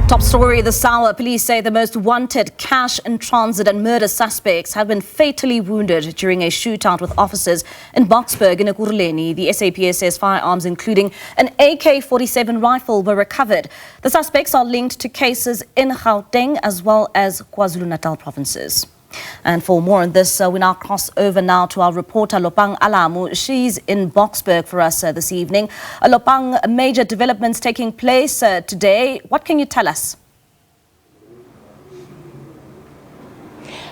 Top story this hour. Police say the most wanted cash in transit and murder suspects have been fatally wounded during a shootout with officers in Boksburg in Ekurhuleni. The SAPS says firearms, including an AK-47 rifle, were recovered. The suspects are linked to cases in Gauteng as well as KwaZulu-Natal Provinces. And for more on this, we now cross over now to our reporter Lopang Alamu. She's in Boksburg for us this evening. Lopang, major developments taking place today. What can you tell us?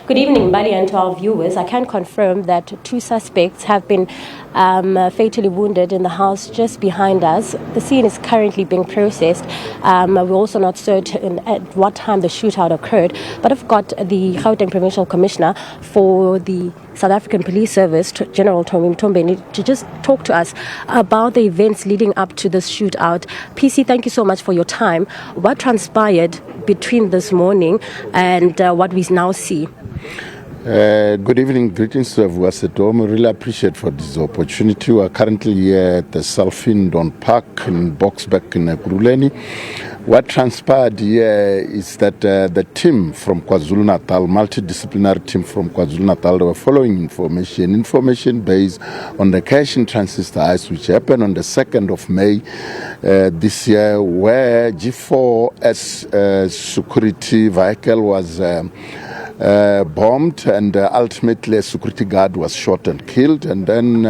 Good evening, Bali, and to our viewers. I can confirm that 2 suspects have been fatally wounded in the house just behind us. The scene is currently being processed. We're also not certain at what time the shootout occurred, but I've got the Gauteng Provincial Commissioner for the South African Police Service, General Tommy Mtombeni, to just talk to us about the events leading up to this shootout. PC, thank you so much for your time. What transpired between this morning and what we now see? Good evening, greetings to everyone at home. I really appreciate for this opportunity. We are currently here at the Salfindon Park in Boksburg in Ekurhuleni. What transpired here is that the team from KwaZulu-Natal, multidisciplinary team from KwaZulu-Natal, they were following information based on the cash in transit heist, which happened on the 2nd of May this year, where G4S security vehicle was bombed, and ultimately a security guard was shot and killed. And then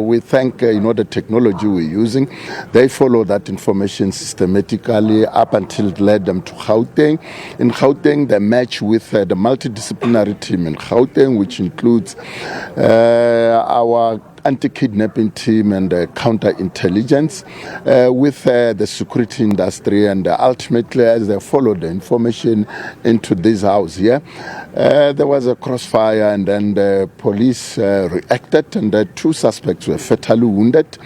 we thank the technology we're using. They follow that information systematically up until it led them to Gauteng. In Gauteng, they match with the multidisciplinary team in Gauteng, which includes our anti-kidnapping team and counterintelligence with the security industry, and ultimately as they followed the information into this house here, there was a crossfire, and then the police reacted, and the 2 suspects were fatally wounded.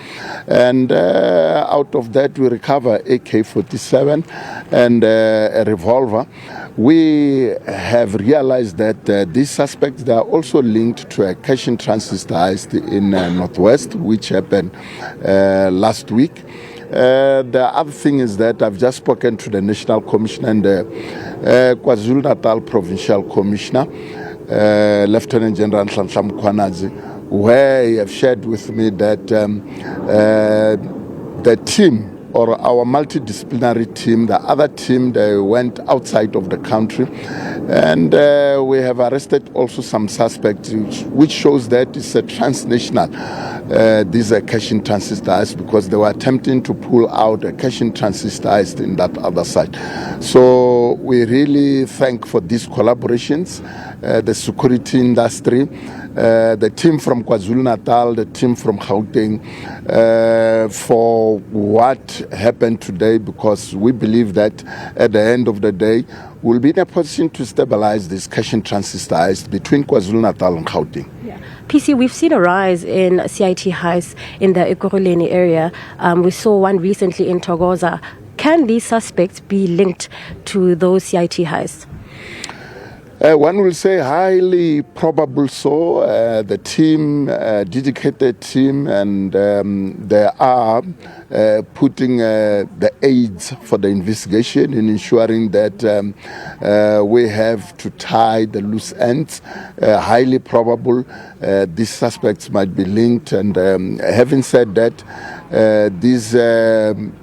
And out of that we recover AK-47 and a revolver. We have realized that these suspects, they are also linked to a cash in transit heist in Northwest, which happened last week. The other thing is that I've just spoken to the National Commissioner and the KwaZulu-Natal Provincial Commissioner, Lieutenant General Kwanazi, where he have shared with me that the team, or our multidisciplinary team, the other team, they went outside of the country, and we have arrested also some suspects, which shows that it's a transnational. These are cash in transit heist, because they were attempting to pull out a cash in transit heist in that other side. So we really thank for these collaborations, the security industry, the team from KwaZulu-Natal, the team from Gauteng, for what happened today, because we believe that at the end of the day we'll be in a position to stabilize this cash in transit heist between KwaZulu-Natal and Gauteng. Yeah. PC, we've seen a rise in CIT heists in the Ekurhuleni area. We saw one recently in Thokoza. Can these suspects be linked to those CIT heists? One will say highly probable so. The team, dedicated team, and they are putting the aids for the investigation in ensuring that we have to tie the loose ends. Highly probable these suspects might be linked. And having said that, this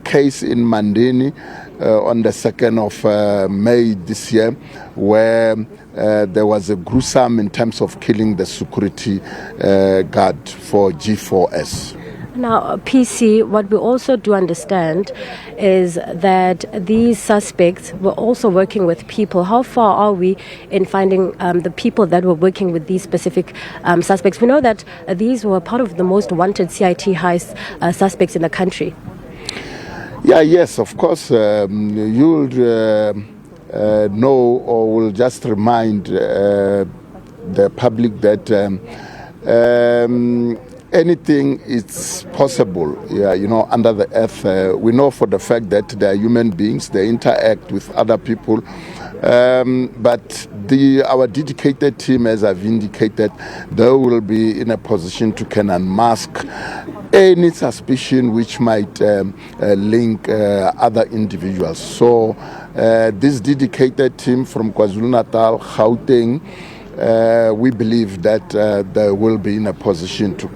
case in Mandeni on the 2nd of May this year, where there was a gruesome in terms of killing the security guard for G4S. Now, PC, what we also do understand is that these suspects were also working with people. How far are we in finding the people that were working with these specific suspects? We know that these were part of the most wanted CIT heist suspects in the country. Yeah, yes, of course. You'll know, or will just remind the public that anything is possible, under the earth. We know for the fact that they are human beings, they interact with other people. But our dedicated team, as I've indicated, they will be in a position to can unmask any suspicion which might link other individuals. So this dedicated team from KwaZulu-Natal, Gauteng, we believe that they will be in a position to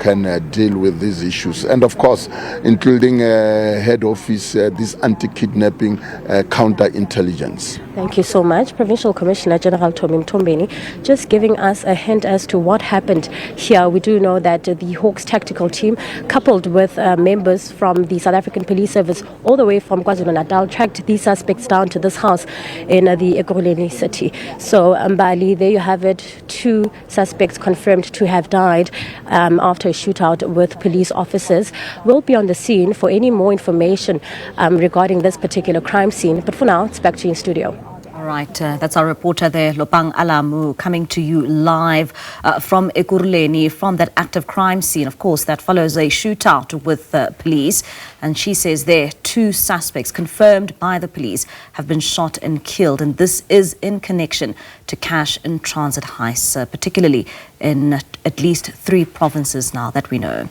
deal with these issues. And of course, including head office, this anti-kidnapping counterintelligence. Thank you so much. Provincial Commissioner General Tommy Mtombeni, just giving us a hint as to what happened here. We do know that the Hawks tactical team, coupled with members from the South African Police Service all the way from KwaZulu-Natal, tracked these suspects down to this house in the Ekurhuleni city. So, Mbali, there you have it. 2 suspects confirmed to have died after a shootout with police officers. We'll be on the scene for any more information regarding this particular crime scene. But for now, it's back to you in studio. All right, that's our reporter there, Lopang Alamu, coming to you live from Ekurhuleni, from that active crime scene. Of course, that follows a shootout with police. And she says there 2 suspects confirmed by the police have been shot and killed. And this is in connection to cash and transit heists, particularly in at least 3 provinces now that we know.